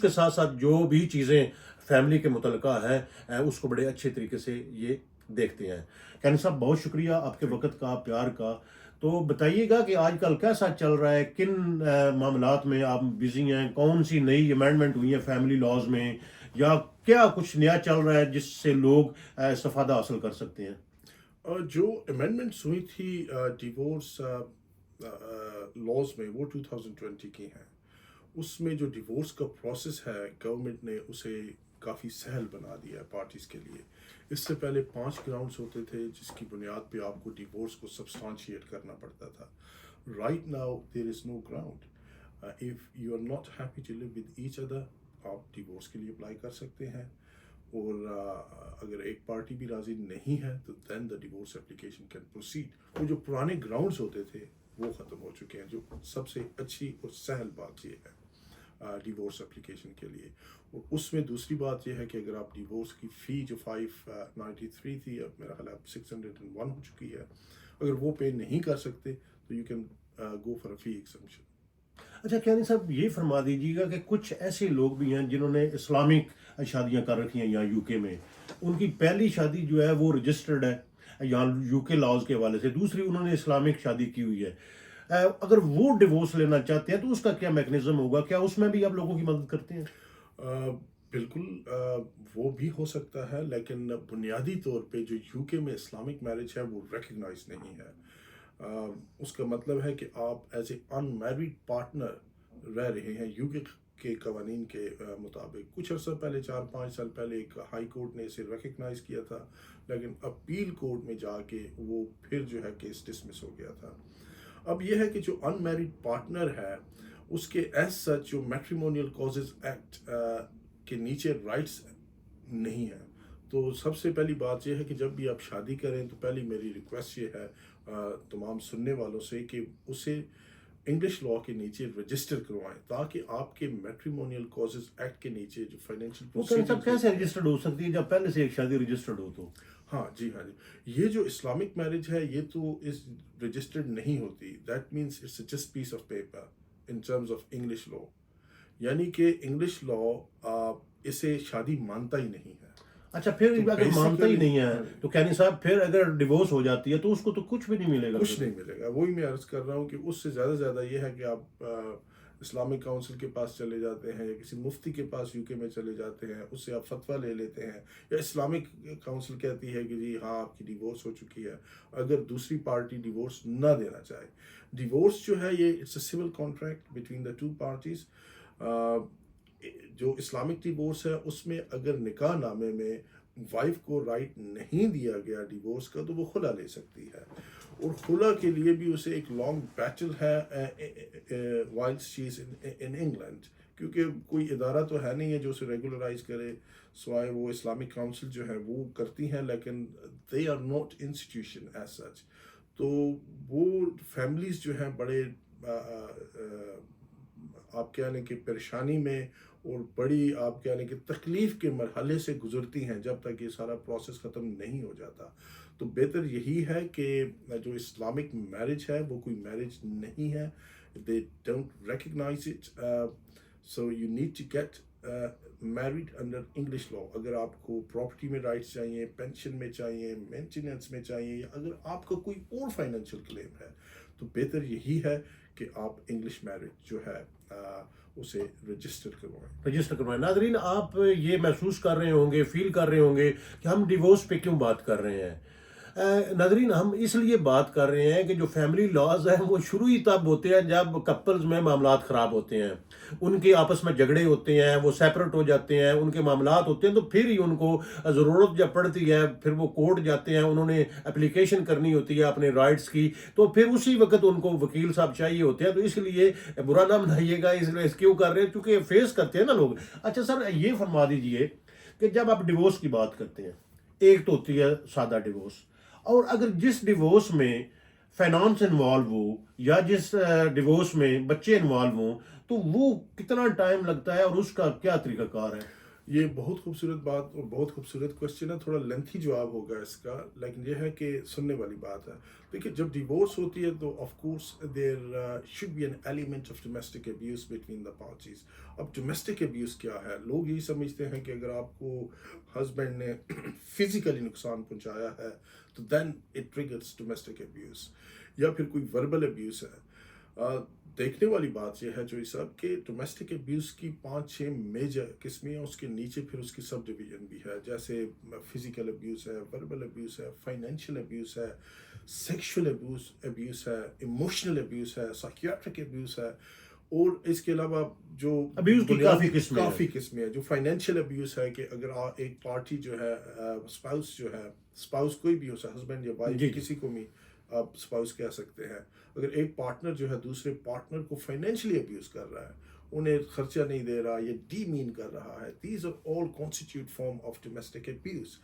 کے ساتھ ساتھ جو بھی چیزیں فیملی کے متعلقہ ہیں اس کو بڑے اچھے طریقے سے یہ دیکھتے ہیں. کین صاحب بہت شکریہ آپ کے وقت کا، پیار کا. تو بتائیے گا کہ آج کل کیسا چل رہا ہے، کن معاملات میں آپ بزی ہیں، کون سی نئی امینڈمنٹ ہوئی ہیں فیملی لاز میں، یا کیا کچھ نیا چل رہا ہے جس سے لوگ استفادہ حاصل کر سکتے ہیں؟ جو امینڈمنٹس ہوئی تھی ڈیورس لاز میں، وہ 2020 کی ہیں. اس میں جو ڈیورس کا پروسیس ہے، گورنمنٹ نے اسے کافی سہل بنا دیا ہے پارٹیز کے لیے. اس سے پہلے 5 گراؤنڈس ہوتے تھے جس کی بنیاد پہ آپ کو ڈیورس کو سبسٹانشیٹ کرنا پڑتا تھا. Right now there is no ground. If you are not happy to live with each other, آپ ڈیورس کے لیے اپلائی کر سکتے ہیں. اور اگر ایک پارٹی بھی راضی نہیں ہے تو then the divorce application can proceed. وہ جو پرانے گراؤنڈز ہوتے تھے وہ ختم ہو چکے ہیں، جو سب سے اچھی اور سہل بات یہ ہے ڈیورس اپلیکیشن کے لیے. اور اس میں دوسری بات یہ ہے کہ اگر آپ ڈیورس کی فی جو 593 تھی، اب میرا خیال ہے 601 ہو چکی ہے، اگر وہ پے نہیں کر سکتے تو you can go for a فی ایگزمپشن. اچھا کیانی صاحب یہ فرما دیجیے گا کہ کچھ ایسے لوگ بھی ہیں جنہوں نے اسلامک شادیاں کر رکھی ہیں یہاں یو کے میں. ان کی پہلی شادی جو ہے وہ رجسٹرڈ ہے یہاں یو کے لاز کے حوالے سے، دوسری انہوں نے اسلامک شادی کی ہوئی ہے. اگر وہ ڈیورس لینا چاہتے ہیں تو اس کا کیا میکنزم ہوگا؟ کیا اس میں بھی آپ لوگوں کی مدد کرتے ہیں؟ بالکل وہ بھی ہو سکتا ہے، لیکن بنیادی طور پہ جو یو کے میں اسلامک میرج ہے وہ ریکگنائز نہیں ہے. اس کا مطلب ہے کہ آپ as a in married partner رہ رہے ہیں یو کے قوانین کے مطابق. کچھ عرصہ پہلے، 4-5 سال پہلے، ایک ہائی کورٹ نے اسے ریکگنائز کیا تھا، لیکن اپیل کورٹ میں جا کے وہ پھر جو ہے کیس ڈسمس ہو گیا تھا. اب یہ ہے کہ جو ان میریڈ پارٹنر ہے اس کے ایز سچ جو میٹریمونیل کازز ایکٹ کے نیچے رائٹس نہیں ہیں. تو سب سے پہلی بات یہ ہے کہ جب بھی آپ شادی کریں تو پہلی میری ریکویسٹ یہ ہے تمام سننے والوں سے کہ اسے انگلش لا کے نیچے رجسٹر کروائیں، تاکہ آپ کے میٹریمونیل کازز ایکٹ کے نیچے جو فائنینشیل وہ کیانی صاحب کیسے پروسیجر. رجسٹرڈ ہو سکتی ہے جب پہلے سے ایک شادی رجسٹرڈ ہو تو؟ ہاں جی، ہاں جی، یہ جو اسلامک میرج ہے یہ تو اس رجسٹرڈ نہیں ہوتی. That means it's just piece of paper in terms of English law. یعنی کہ انگلش لا اسے شادی مانتا ہی نہیں ہے. اچھا پھر تو اگر مانتا ہی نہیں ہے basically تو کیانی صاحب پھر اگر ڈیورس ہو جاتی ہے تو اس کو تو کچھ بھی نہیں ملے گا؟ کچھ نہیں ملے گا. وہی میں عرض کر رہا ہوں کہ اس سے زیادہ یہ ہے کہ آپ اسلامک کونسل کے پاس چلے جاتے ہیں یا کسی مفتی کے پاس یو کے میں چلے جاتے ہیں، اس سے آپ فتویٰ لے لیتے ہیں، یا اسلامک کونسل کہتی ہے کہ جی ہاں آپ کی ڈیورس ہو چکی ہے، اگر دوسری پارٹی ڈیورس نہ دینا چاہے. ڈیورس جو ہے یہ it's a civil contract between the 2 parties. جو اسلامک ڈیورس ہے اس میں اگر نکاح نامے میں وائف کو رائٹ نہیں دیا گیا ڈیورس کا تو وہ خلا لے سکتی ہے. اور خلا کے لیے بھی اسے ایک لانگ بیٹل ہے while she is in England, کیونکہ کوئی ادارہ تو ہے نہیں ہے جو اسے ریگولرائز کرے، سوائے وہ اسلامک کاؤنسل جو ہے وہ کرتی ہیں، لیکن they are not institution as such. تو وہ فیملیز جو ہیں بڑے آپ کہہ لیں کہ پریشانی میں اور بڑی آپ کہہ لیں کہ تکلیف کے مرحلے سے گزرتی ہیں جب تک یہ سارا پروسیس ختم نہیں ہو جاتا. تو بہتر یہی ہے کہ جو اسلامک میرج ہے وہ کوئی میرج نہیں ہے. They don't recognise it. So you need to get married under English law. اگر آپ کو پراپرٹی میں رائٹس چاہیے، پینشن میں چاہیے، مینٹیننس میں چاہیے، یا اگر آپ کا کوئی اور فائنینشیل کلیم ہے تو بہتر یہی ہے کہ آپ انگلش میرج جو ہے اسے رجسٹر کروائیں. ناظرین آپ یہ محسوس کر رہے ہوں گے، فیل کر رہے ہوں گے کہ ہم ڈیورس پہ کیوں بات کر رہے ہیں. ناظرین ہم اس لیے بات کر رہے ہیں کہ جو فیملی لاز ہیں وہ شروع ہی تب ہوتے ہیں جب کپلز میں معاملات خراب ہوتے ہیں، ان کے آپس میں جھگڑے ہوتے ہیں، وہ سیپریٹ ہو جاتے ہیں، ان کے معاملات ہوتے ہیں، تو پھر ہی ان کو ضرورت جب پڑتی ہے پھر وہ کورٹ جاتے ہیں، انہوں نے اپلیکیشن کرنی ہوتی ہے اپنے رائٹس کی، تو پھر اسی وقت ان کو وکیل صاحب چاہیے ہوتے ہیں. تو اس لیے برا نہ منائیے گا، اس لیے کیوں کر رہے ہیں کیونکہ فیس کرتے ہیں نا لوگ. اچھا سر یہ فرما دیجئے کہ جب آپ ڈیورس کی بات کرتے ہیں، ایک تو ہوتی ہے سادہ ڈیورس، اور اگر جس ڈیورس میں فائنانس انوالو ہو یا جس ڈیورس میں بچے انوالو ہوں تو وہ کتنا ٹائم لگتا ہے اور اس کا کیا طریقہ کار ہے؟ یہ بہت خوبصورت بات اور بہت خوبصورت کوشچن ہے. تھوڑا لینتھی جواب ہوگا اس کا, لیکن یہ ہے کہ سننے والی بات ہے. دیکھیے, جب ڈیورس ہوتی ہے تو of course there should be an element of domestic abuse between the parties. اب ڈومیسٹک ابیوز کیا ہے؟ لوگ یہی سمجھتے ہیں کہ اگر آپ کو ہسبینڈ نے فزیکلی نقصان پہنچایا ہے تو then it triggers domestic abuse, یا پھر کوئی وربل ابیوز ہے. دیکھنے والی بات یہ ہے جو صاحب کہ ڈومیسٹک ابیوز کی 5-6 میجر قسمیں ہیں, اس کے نیچے پھر اس کی سب ڈویژن بھی ہے, جیسے فزیکل ابیوز ہے, وربل ابیوز ہے, فائنینشیل ابیوز ہے, سیکشول ابیوز ہے, ایموشنل ابیوز ہے, سائکیاٹرک ابیوز ہے, اور اس کے علاوہ جو ابیوز کی کافی قسمیں ہیں. جو فائنینشیل ابیوز ہے کہ اگر ایک پارٹی جو ہے اسپاؤس کوئی بھی ہو سکتا ہے, ہسبینڈ یا وائف, کسی کو بھی آپ اسپاؤس کہہ سکتے ہیں, اگر ایک پارٹنر جو ہے دوسرے پارٹنر کو فائنینشلی ابیوز کر رہا ہے, انہیں خرچہ نہیں دے رہا, یہ ڈی مین کر رہا ہے, these are all constitute form of domestic abuse.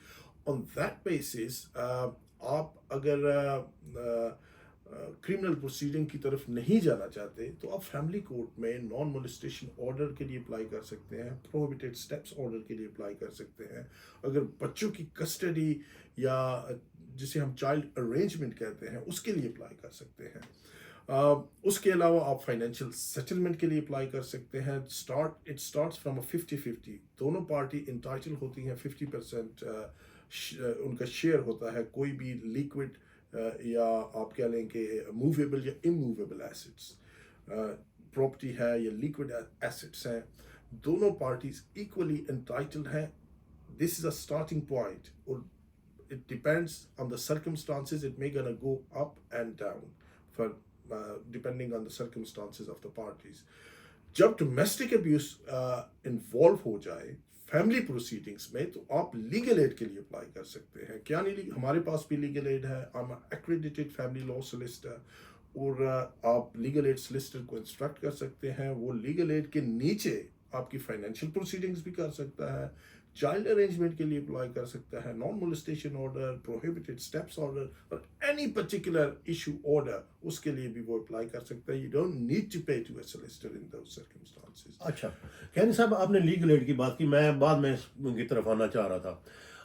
On that basis آپ اگر کرمنل پروسیڈنگ کی طرف نہیں جانا چاہتے تو آپ فیملی کورٹ میں نان مولیسٹیشن آرڈر کے لیے اپلائی کر سکتے ہیں, پروہیبٹڈ اسٹیپس آرڈر کے لیے اپلائی کر سکتے ہیں. اگر بچوں کی کسٹڈی یا جسے ہم چائلڈ ارینجمنٹ کہتے ہیں اس کے لیے اپلائی کر سکتے ہیں. اس کے علاوہ آپ فائنینشیل سیٹلمنٹ کے لیے اپلائی کر سکتے ہیں. It starts from 50-50. دونوں پارٹی انٹائٹل ہوتی ہیں 50% ان کا شیئر ہوتا ہے. کوئی بھی لیکوڈ یا آپ کہہ لیں کہ موویبل یا اموویبل ایسٹس پراپرٹی ہے یا لیکوڈ ایسٹس ہیں, دونوں پارٹیز ایکولی انٹائٹلڈ ہیں. دس از اے اسٹارٹنگ پوائنٹ, اور it depends on the circumstances. It may gonna go up and down for depending on the circumstances of the parties. جب domestic abuse involve ہو جائے family proceedings میں تو آپ legal aid کے لیے apply کر سکتے ہیں. کیا نہیں, ہمارے پاس بھی لیگل ایڈ ہے. I'm an accredited family law solicitor, اور آپ لیگل ایڈ سولسٹر کو انسٹرکٹ کر سکتے ہیں. وہ لیگل ایڈ کے نیچے آپ کی فائنینشیل پروسیڈنگس بھی کر سکتا ہے, چائلڈ ارینجمنٹ کے لیے اپلائی کر سکتا ہے, non molestation order, prohibited steps order, اور اینی پرٹیکولر ایشو آرڈر, اس کے لیے بھی وہ اپلائی کر سکتا ہے. You don't need to pay to a solicitor in those circumstances. اچھا کہانی صاحب, آپ نے لیگل ایڈ کی بات کی, میں بعد میں اس کی طرف آنا چاہ رہا تھا.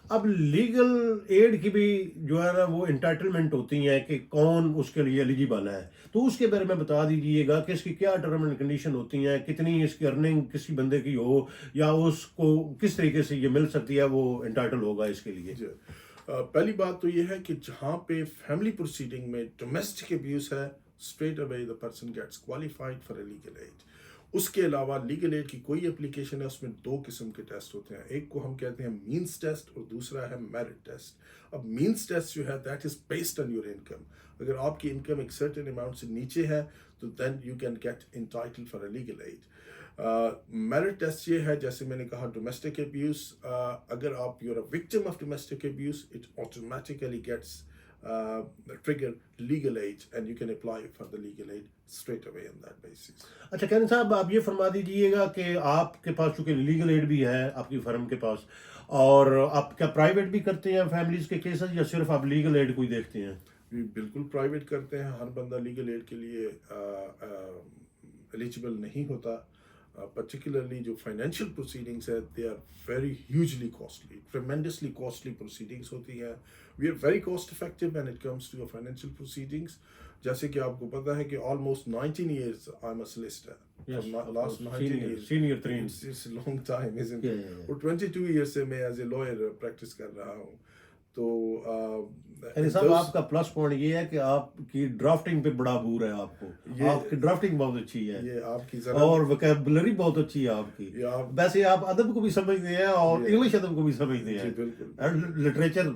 اب لیگل ایڈ کی بھی جو ہے نا وہ انٹائٹلمنٹ ہوتی ہیں کہ کون اس کے لیے ایلیجیبل ہے, تو اس کے بارے میں بتا دیجئے گا کہ اس کی کیا ٹرم اینڈ کنڈیشن ہوتی ہیں, کتنی اس کی ارننگ کسی بندے کی ہو, یا اس کو کس طریقے سے یہ مل سکتی ہے, وہ انٹائٹل ہوگا اس کے لیے. پہلی بات تو یہ ہے کہ جہاں پہ فیملی پروسیڈنگ میں ڈومیسٹک ابیوز ہے, straight away the person gets qualified for a legal aid. اس کے علاوہ لیگل ایڈ کی کوئی اپلیکیشن ہے, اس میں 2 قسم کے ٹیسٹ ہوتے ہیں. ایک کو ہم کہتے ہیں مینس ٹیسٹ, اور دوسرا ہے میرٹ ٹیسٹ. اب مینس ٹیسٹ جو ہے that is based on your income. اگر آپ کی انکم ایک سرٹن اماؤنٹ سے نیچے ہے تو then you can get entitle for a legal aid. Merit test یہ ہے, جیسے میں نے کہا ڈومیسٹک ابیوز, اگر آپ you are a victim of domestic abuse, it automatically gets trigger legal aid and you can apply for the legal aid straight away on that basis. اچھا کہانی صاحب, آپ یہ فرما دیجئے گا کہ آپ کے پاس چونکہ لیگل ایڈ بھی ہے آپ کی فرم کے پاس, اور آپ کیا پرائیویٹ بھی کرتے ہیں فیملیز کے کیسز, یا صرف آپ لیگل ایڈ کو ہی دیکھتے ہیں؟ بالکل پرائیویٹ کرتے ہیں. ہر بندہ لیگل ایڈ کے لیے ایلیجیبل نہیں ہوتا. particularly جو فائنینشیل پروسیڈنگس ہے they are very hugely costly, tremendously costly proceedings ہوتی ہیں. we are very cost effective when it comes to financial proceedings. جیسے کہ آپ کو پتا ہے کہ almost 19 years I'm a solicitor. Yes, last 19 years. Senior 3. It's a long time, isn't it? Yeah. اور 22 years سے میں as a lawyer practice کر رہا ہوں. تو صاحب آپ کا پلس پوائنٹ یہ ہے کہ آپ کی ڈرافٹنگ پہ بڑا عبور ہے, آپ کو آپ کی ڈرافٹنگ بہت اچھی ہے, یہ آپ کی اور وکیبلری بہت اچھی ہے آپ کی. ویسے آپ ادب کو بھی سمجھتے ہیں اور انگلش ادب کو بھی سمجھتے ہیں, لٹریچر.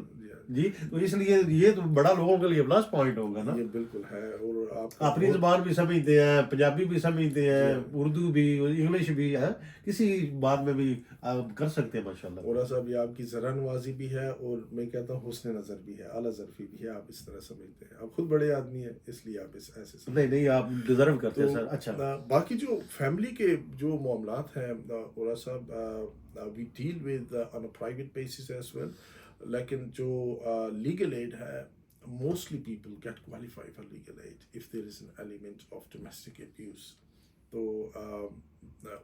جی, تو اس لیے یہ تو بڑا لوگوں کے لیے پلس پوائنٹ ہوگا نا. یہ بالکل ہے, اور آپ اپنی زبان بھی سمجھتے ہیں, پنجابی بھی سمجھتے ہیں, اردو بھی, انگلش بھی ہے, کسی بات میں بھی آپ کر سکتے ہیں ماشاء اللہ. اور صاحب یہ آپ کی ذرا نوازی بھی ہے, اور میں کہتا ہوں حسن نظر بھی ہے, اعلیٰ ظرفی بھی ہے. آپ اس طرح سمجھتے ہیں, آپ خود بڑے آدمی ہیں اس لیے آپ ایسے نہیں آپ ڈیزرو کرتے ہیں سر. اچھا, باقی جو فیملی کے جو معاملات ہیں اور صاحب we deal with on a private basis as well. لیکن جو لیگل ایڈ ہے, mostly people get qualify for legal aid if there is an element of domestic abuse. تو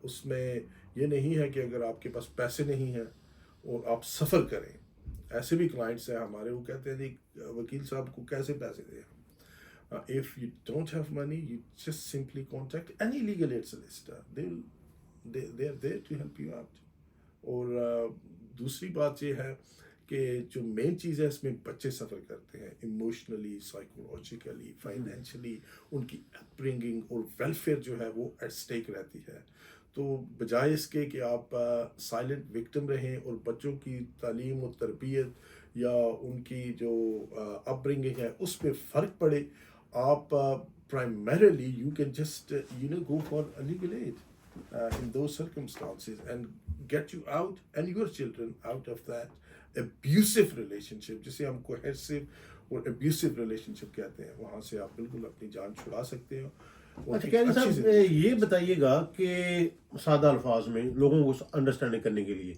اس میں یہ نہیں ہے کہ اگر آپ کے پاس پیسے نہیں ہیں اور آپ سفر کریں. ایسے بھی کلائنٹس ہیں ہمارے, وہ کہتے ہیں جی وکیل صاحب کو کیسے پیسے دیں. If you don't have money, you just simply contact any legal aid solicitor. They are there to help you out. اور دوسری بات یہ ہے کہ جو مین چیز ہے اس میں بچے سفر کرتے ہیں ایموشنلی, سائیکولوجیکلی, فائنینشلی, ان کی اپبرنگنگ اور ویلفیئر جو ہے وہ ایٹ اسٹیک رہتی ہے. تو بجائے اس کے کہ آپ سائلنٹ وکٹم رہیں اور بچوں کی تعلیم و تربیت یا ان کی جو اپبرنگنگ ہے اس پہ فرق پڑے, آپ primarily you can just go for a legal aid in those circumstances and get you out and your children out of that abusive relationship, جسے ہم coercive اور abusive relationship کہتے ہیں. وہاں سے آپ بالکل اپنی جان چھڑا سکتے ہو. اچھا قیانی صاحب یہ بتائیے گا کہ سادہ الفاظ میں لوگوں کو انڈرسٹینڈنگ کرنے کے لیے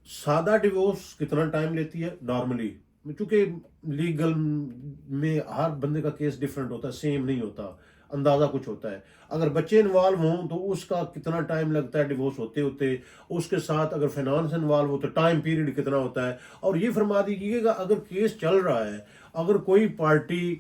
سادہ ڈیورس کتنا ٹائم لیتی ہے نارملی, چونکہ لیگل میں ہر بندے کا کیس ڈیفرنٹ ہوتا ہے, سیم نہیں ہوتا, اندازہ کچھ ہوتا ہے. اگر بچے انوالو ہوں تو اس کا کتنا ٹائم لگتا ہے ڈیورس ہوتے ہوتے, اس کے ساتھ اگر فائنانس انوالو ہو تو ٹائم پیریڈ کتنا ہوتا ہے. اور یہ فرما دیجیے گا اگر کیس چل رہا ہے, اگر کوئی پارٹی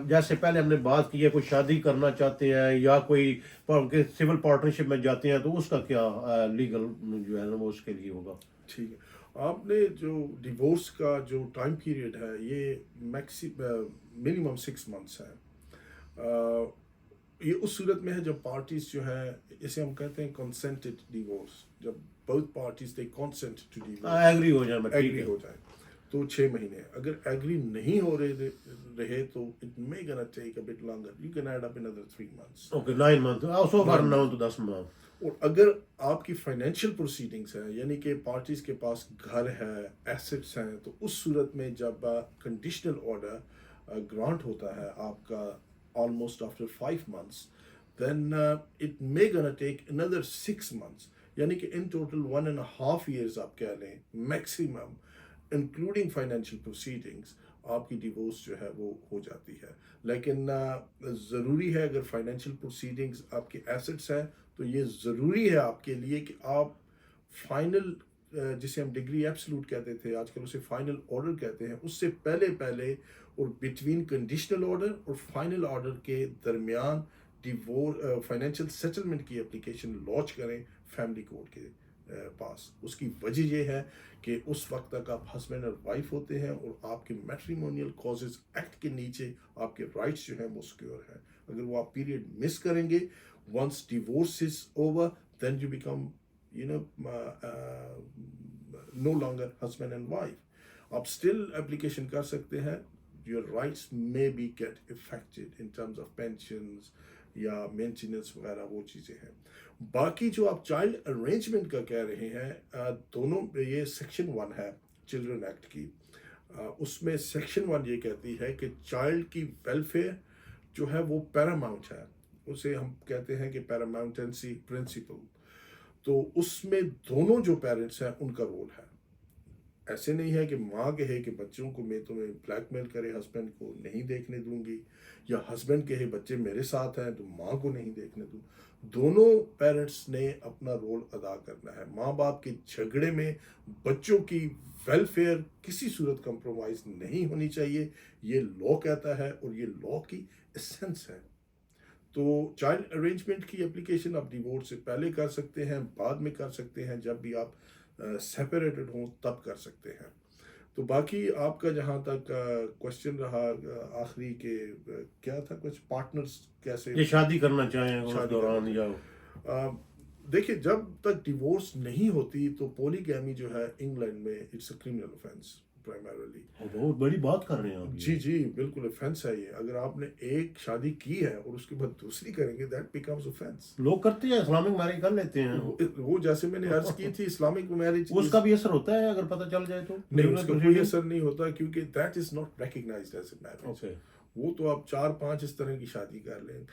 جیسے پہلے ہم نے بات کی ہے کوئی شادی کرنا چاہتے ہیں یا کوئی سول پارٹنرشپ میں جاتے ہیں تو اس کا کیا لیگل جو ہے نا وہ اس کے لیے ہوگا. ٹھیک ہے, آپ نے جو ڈیورس کا جو ٹائم پیریڈ ہے یہ منیمم 6 months ہے. یہ اس صورت میں ہے جب پارٹیز جو ہے اسے ہم کہتے ہیں کنسنٹڈ ڈیورس, جب both parties they consent to divorce, agree ہو جائے, ایگری ہو جائے تو 6 مہینے. اگر ایگری نہیں ہو رہے تو it may gonna take a bit longer, you can add up another 3 months. Okay 9 months, so for 9 to 10 months. اور اگر آپ کی فائنینشیل پروسیڈنگس ہیں یعنی کہ پارٹیز کے پاس گھر ہے, ایسٹس ہیں, تو اس صورت میں جب کنڈیشنل آرڈر گرانٹ ہوتا ہے آپ کا almost after 5 months, then it may gonna take another 6 months, یعنی کہ in total 1.5 years آپ کہہ لیں maximum, including financial proceedings, آپ کی ڈیورس جو ہے وہ ہو جاتی ہے. لیکن ضروری ہے اگر فائنینشیل پروسیڈنگز آپ کے ایسٹس ہیں تو یہ ضروری ہے آپ کے لیے کہ آپ فائنل, جسے ہم ڈگری ایبسلوٹ کہتے تھے, آج کل اسے فائنل آرڈر کہتے ہیں, اس سے پہلے اور بٹوین کنڈیشنل آرڈر اور فائنل آرڈر کے درمیان فائنینشیل سیٹلمنٹ کی اپلیکیشن لانچ کریں فیملی کورٹ کے پاس. اس کی وجہ یہ ہے کہ اس وقت تک آپ ہسبینڈ اور وائف ہوتے ہیں اور آپ کے میٹریمونیل کازز ایکٹ کے نیچے آپ کے رائٹس جو ہیں وہ سیکیور ہیں. اگر وہ آپ پیریڈ مس کریں گے, once divorce is over, then you become no longer husband and wife. آپ still application کر سکتے ہیں, your rights may be get affected in terms of pensions یا maintenance وغیرہ وہ چیزیں ہیں. باقی جو آپ چائلڈ ارینجمنٹ کا کہہ رہے ہیں, دونوں یہ سیکشن 1 ہے چلڈرن ایکٹ کی, اس میں سیکشن 1 یہ کہتی ہے کہ چائلڈ کی ویلفیئر جو ہے وہ پیراماؤنٹ ہے, اسے ہم کہتے ہیں کہ پیراماؤنٹنسی پرنسپل. تو اس میں دونوں جو پیرنٹس ہیں ان کا رول ہے. ایسے نہیں ہے کہ ماں کہے کہ بچوں کو میں تمہیں بلیک میل کرے, ہسبینڈ کو نہیں دیکھنے دوں گی, یا ہسبینڈ کہے بچے میرے ساتھ ہیں تو ماں کو نہیں دیکھنے دوں. دونوں پیرنٹس نے اپنا رول ادا کرنا ہے. ماں باپ کے جھگڑے میں بچوں کی ویلفیئر کسی صورت کمپرومائز نہیں ہونی چاہیے, یہ لا کہتا ہے اور یہ لا کی ایسنس ہے. تو چائلڈ ارینجمنٹ کی اپلیکیشن آپ ڈیورس سے پہلے کر سکتے ہیں, بعد میں کر سکتے ہیں, جب بھی آپ سیپریٹڈ ہوں تب کر سکتے ہیں. تو باقی آپ کا جہاں تک کوشچن رہا آخری کہ کیا تھا, کچھ پارٹنرز کیسے یہ شادی کرنا چاہیں اس دوران, یا دیکھیے جب تک ڈیورس نہیں ہوتی تو پولیگیمی جو ہے انگلینڈ میں it's a criminal offence primarily. بہت بڑی بات کر رہے ہیں آپ. جی بالکل اوفینس ہے یہ. اگر آپ نے ایک شادی کی ہے اور اس کے بعد دوسری کریں گے, دیٹ بیکمز اوفینس. لوگ کرتے ہیں اسلامک میرج کر لیتے ہیں, وہ جیسے میں نے عرض کی تھی اسلامک میرج اس کا بھی اثر ہوتا ہے اگر پتہ چل جائے تو؟ نہیں, اس کا کوئی اثر نہیں ہوتا کیونکہ that is not recognized as a marriage. وہ تو آپ 4-5 اس طرح کی شادی کر لیں,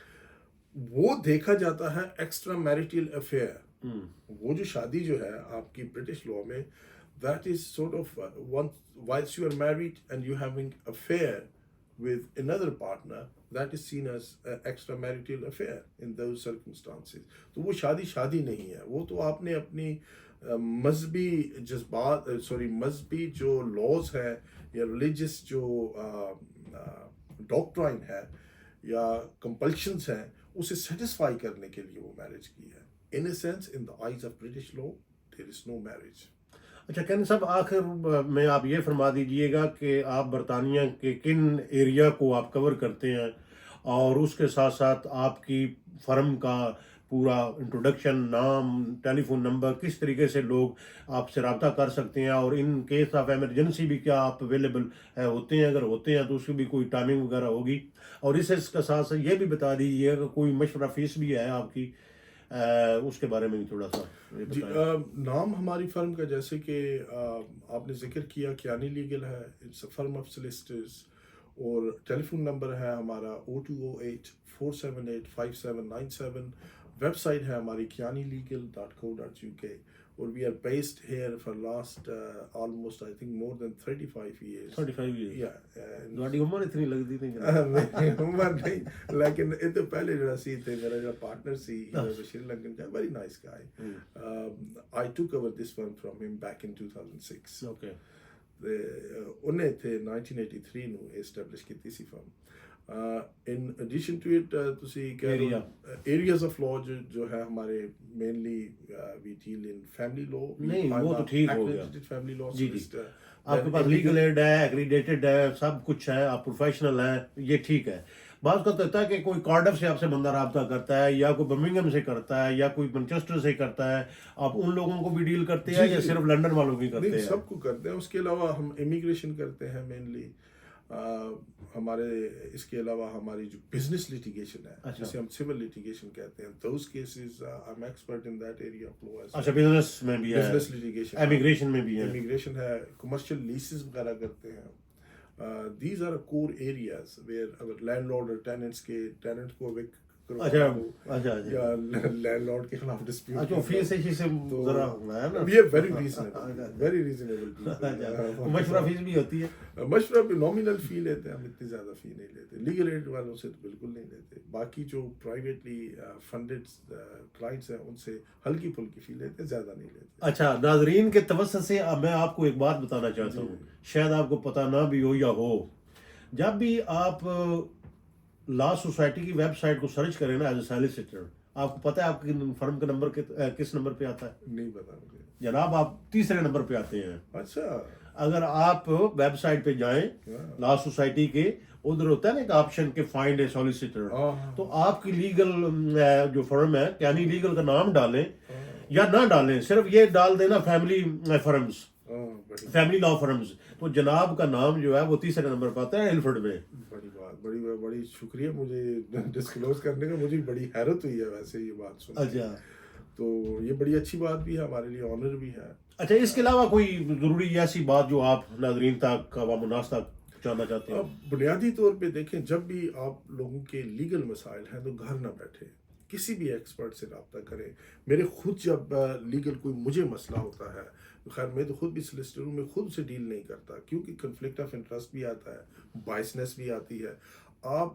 وہ دیکھا جاتا ہے ایکسٹرا میریٹل افیئر. وہ جو شادی جو ہے آپ کی برٹش لا میں, that is sort of once you are married and you having affair with another partner, that is seen as extramarital affair in those circumstances. تو وہ شادی نہیں ہے، وہ تو آپ نے اپنی مذہبی جذبات مذہبی جو لاز ہے یا ریلیجس جو ڈاکٹرائن ہے یا کمپلشنس ہیں اسے سیٹسفائی کرنے کے لیے وہ میرج کی ہے. In a sense, in the eyes of British law, there is no marriage. اچھا کین صاحب، آخر میں آپ یہ فرما دیجئے گا کہ آپ برطانیہ کے کن ایریا کو آپ کور کرتے ہیں، اور اس کے ساتھ ساتھ آپ کی فرم کا پورا انٹروڈکشن، نام، ٹیلی فون نمبر، کس طریقے سے لوگ آپ سے رابطہ کر سکتے ہیں، اور ان کیس آف ایمرجنسی بھی کیا آپ اویلیبل ہوتے ہیں؟ اگر ہوتے ہیں تو اس کی بھی کوئی ٹائمنگ وغیرہ ہوگی. اور اس کے ساتھ ساتھ یہ بھی بتا دیجیے کہ کوئی مشورہ فیس بھی ہے آپ کی، اس کے بارے میں بھی تھوڑا سا جی، نام ہماری فرم کا جیسے کہ آپ نے ذکر کیا کیانی لیگل ہے، اٹس اے فرم آف سولسٹرز، اور ٹیلی فون نمبر ہے ہمارا 0208-478-5797. ویب سائٹ ہے ہماری kianilegal.co.uk، اور we are based here for last almost I think more than 35 years. 35 years. Yeah. گاڑی عمر اتنی لگتی تھی عمر نہیں، لیکن یہ تو پہلے جو سی تھے، میرا جو پارٹنر سی شری لنکن کا، very nice guy. I took over this firm from him back in 2006. Okay. انہیں تھے 1983 ਨੂੰ اسٹیبلش ਕੀਤੀ ਸੀ فرم. In addition to it, ਤੁਸੀਂ کہہ رہے ہو areas of law جو ہے ہمارے mainly we deal in family law. نہیں وہ تو ٹھیک ہو گیا. family law جی جی، solicitor. آپ کے پاس لیگل ایڈ ہے، ایگریڈیٹڈ ہے، سب کچھ ہے، آپ پروفیشنل ہیں، یہ ٹھیک ہے. بعض کا تو ہوتا ہے کہ کوئی کارڈف سے آپ سے بندہ رابطہ کرتا ہے، یا کوئی برمنگھم سے کرتا ہے، یا کوئی مانچسٹر سے کرتا ہے. آپ ان لوگوں کو بھی ڈیل کرتے ہیں یا صرف لنڈن والوں کی کرتے ہیں؟ سب کو کرتے ہیں. اس کے علاوہ ہم امیگریشن کرتے ہیں مینلی. ہمارے اس کے علاوہ ہماری جو بزنس لیٹیگیشن ہے جسے ہم سول لیٹیگیشن کہتے ہیں، those cases I am expert in that area of law. اچھا، بزنس میں بھی ہے، بزنس لیٹیگیشن، امیگریشن میں بھی ہے، امیگریشن ہے، کمرشل لیسز وغیرہ کرتے ہیں. These are core areas where our landlord or tenants کے ٹیننٹ کو ایک یا لینڈ لارڈ کے خلاف ڈسپیوٹ. مشورہ فیس بھی ہوتی ہے؟ مشورہ بھی نامینل فی لیتے ہیں ہم، اتنی زیادہ فی نہیں لیتے. لیگل ایڈ والوں سے تو بالکل نہیں لیتے. باقی جو پرائیویٹلی فنڈڈ کلائنٹس ہیں ان سے ہلکی پھلکی فی لیتے ہیں، زیادہ نہیں لیتے. اچھا، ناظرین کے توسط سے اب میں آپ کو ایک بات بتانا چاہتا ہوں، شاید آپ کو پتہ نہ بھی ہو یا ہو. جب بھی آپ لا سوسائٹی کی ویب سائٹ کو سرچ کریں نا ایز اے سالیسیٹر، آپ کو پتہ ہے آپ کی فرم کا نمبر کس نمبر پہ آتا ہے؟ نہیں پتا مجھے جناب، آپ تیسرے نمبر پہ آتے ہیں. اچھا، اگر آپ ویب سائٹ پہ جائیں لا سوسائٹی کے، ادھر ہوتا ہے نا ایک آپشن کہ فائنڈ اے سالیسیٹر، تو آپ کی لیگل جو فرم ہے کیانی لیگل کا نام ڈالیں یا نہ ڈالیں، صرف یہ ڈال دینا فیملی فرمز، فیملی لا فرمز، تو جناب کا نام جو ہے وہ تیسرے نمبر پہ آتا ہے ایلفرڈ میں. بڑی شکریہ مجھے ڈسکلوز کرنے کا. مجھے بڑی حیرت ہوئی ہے ویسے یہ بات سن. اچھا، تو یہ بڑی اچھی بات بھی ہے ہمارے لیے، آنر بھی ہے. اچھا، اس کے علاوہ کوئی ضروری ایسی بات جو آپ ناظرین تک، عوام الناس تک جاننا چاہتے ہیں؟ اب بنیادی طور پہ دیکھیں، جب بھی آپ لوگوں کے لیگل مسائل ہیں تو گھر نہ بیٹھے، کسی بھی ایکسپرٹ سے رابطہ کریں. میرے خود جب لیگل کوئی مجھے مسئلہ ہوتا ہے، خیر میں تو خود بھی سولسٹر ہوں، میں خود سے ڈیل نہیں کرتا کیونکہ کنفلکٹ آف انٹرسٹ بھی آتا ہے، بائسنس بھی آتی ہے. آپ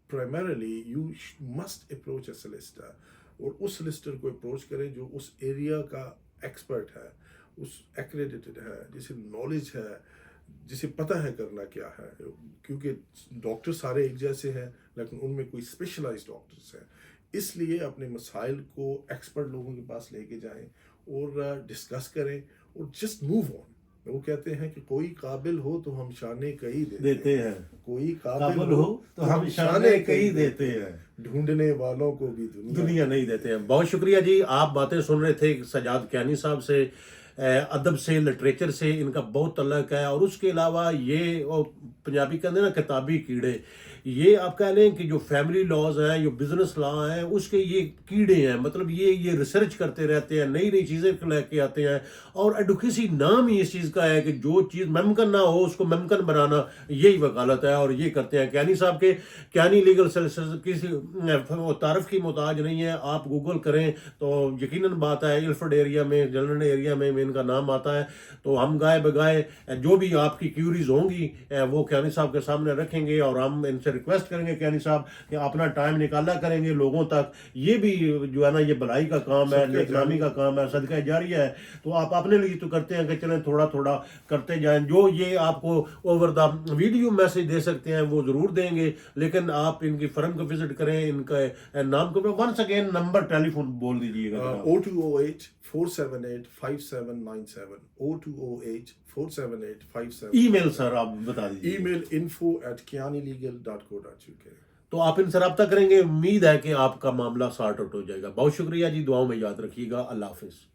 پرائمرلی یو مسٹ اپروچ اے سولسٹر، اور اس سولسٹر کو اپروچ کریں جو اس ایریا کا ایکسپرٹ ہے، اس ایکریڈیٹڈ ہے، جسے نالج ہے، جسے پتہ ہے کرنا کیا ہے. کیونکہ ڈاکٹر سارے ایک جیسے ہیں لیکن ان میں کوئی اسپیشلائز ڈاکٹرس ہیں. اس لیے اپنے مسائل کو ایکسپرٹ لوگوں کے پاس لے کے جائیں اور ڈسکس کریں اور جسٹ موو آن. وہ کہتے ہیں کہ کوئی قابل ہو تو ہم شانے کئی دیتے ہیں، کوئی قابل ہو تو ہم شانے کئی دیتے ہیں، ڈھونڈنے والوں کو بھی دنیا نہیں دیتے ہیں. بہت شکریہ جی. آپ باتیں سن رہے تھے سجاد کیانی صاحب سے، ادب سے، لٹریچر سے ان کا بہت تعلق ہے. اور اس کے علاوہ یہ پنجابی کہتے ہیں نا کتابی کیڑے، یہ آپ کہہ لیں کہ جو فیملی لاز ہیں، جو بزنس لا ہیں، اس کے یہ کیڑے ہیں. مطلب یہ ریسرچ کرتے رہتے ہیں، نئی نئی چیزیں لے کے آتے ہیں. اور ایڈوکیسی نام ہی اس چیز کا ہے کہ جو چیز ممکن نہ ہو اس کو ممکن بنانا، یہی وکالت ہے. اور یہ کرتے ہیں کیانی صاحب کے. کیانی لیگل سولسٹر کسی تعارف کی محتاج نہیں ہے. آپ گوگل کریں تو یقیناً بات ہے، ایلفرڈ ایریا میں، لنڈن ایریا میں ان کا نام آتا ہے تو ہم گائے بگائے جو بھی آپ کی کیوریز ہوں گی وہ کیانی صاحب کے سامنے رکھیں گے، اور ہم ان سے ریکویسٹ کریں گے کیانی صاحب کہ اپنا ٹائم نکالا کریں گے لوگوں تک. یہ بھی جو ہے نا یہ بھلائی کا کام ہے، نیک نامی کا کام ہے، صدقہ جاریہ ہے. تو آپ اپنے لیے تو کرتے ہیں کہ چلیں تھوڑا تھوڑا کرتے جائیں. جو یہ آپ کو اوور دا ویڈیو میسج دے سکتے ہیں وہ ضرور دیں گے، لیکن آپ ان کی فرم کو وزٹ کریں. ان کا نام کو ونس اگین نمبر ٹیلی فون بول دیجیے گا. 0208 478 5797 0208 478 5797. ای میل سر آپ بتا دیجیے. ای میل info@kianilegal.co.uk. تو آپ ان سے رابطہ کریں گے. امید ہے کہ آپ کا معاملہ سارٹ آؤٹ ہو جائے گا. بہت شکریہ جی، دعاؤں میں یاد رکھیے گا. اللہ حافظ.